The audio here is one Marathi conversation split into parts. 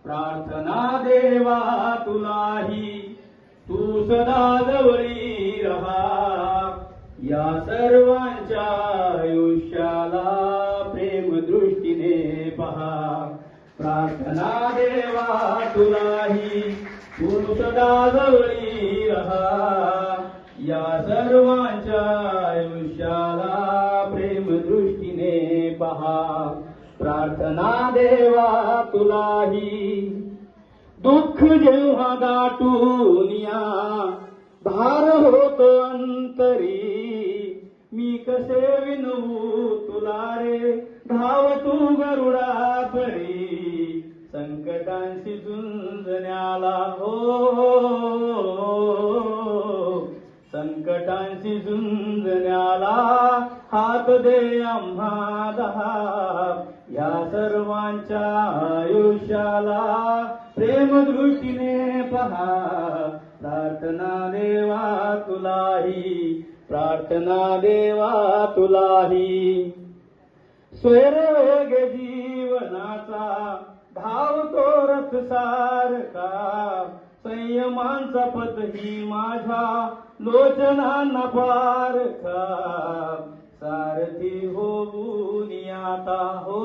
प्रार्थना देवा तुलाही, तू सदा जवळी रहा. या सर्वांच्या आयुष्याला प्रेम दृष्टीने पहा. प्रार्थना देवा तुलाही, तू सदा जवळी रहा. या सर्वांच्या आयुष्याला प्रेम दृष्टीने पहा. प्रार्थना देवा तुलाही. दुःख जेव्हा दाटून या भार होतो अंतरी, मी कसे विनवू तुला रे, धाव तू गरुडा परी. संकटांशी झुंजण्याला हो, संकटांशी झुंजण्याला हात दे आम्हा दहा. या सर्वांच्या आयुष्याला प्रेम दृष्टीने पहा. प्रार्थना देवा तुलाही, प्रार्थना देवा तुलाही. स्वैरवेग जीवनाचा धावतो रथ सारखा, संयमांचा पथही माझ्या लोचनांना पारखा. सारथी होऊन आता हो,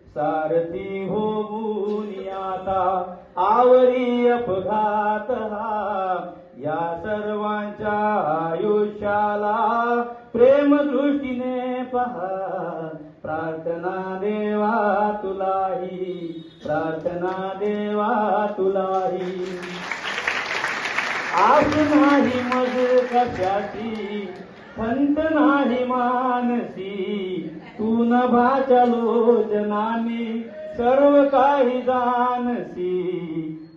सारथी होऊन आता आवरी अपघात हा. या सर्वांच्या आयुष्याला प्रेम दृष्टीने पहा. प्रार्थना देवा तुलाही, प्रार्थना देवा तुलाही. आस नाही मग कशाची, खंत नाही मानसी, तू नभाच्या लोचनाने सर्व काही जानसी.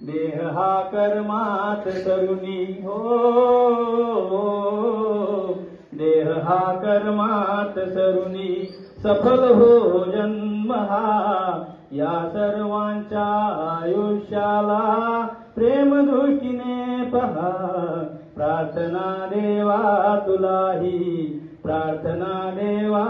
देह हा कर्मात तरुणी हो, देह हा कर्मात तरुणी, सफल हो जन्म हा. या सर्वांच्या आयुष्याला प्रेम दृष्टीने पहा. प्रार्थना देवा तुलाही, प्रार्थना देवा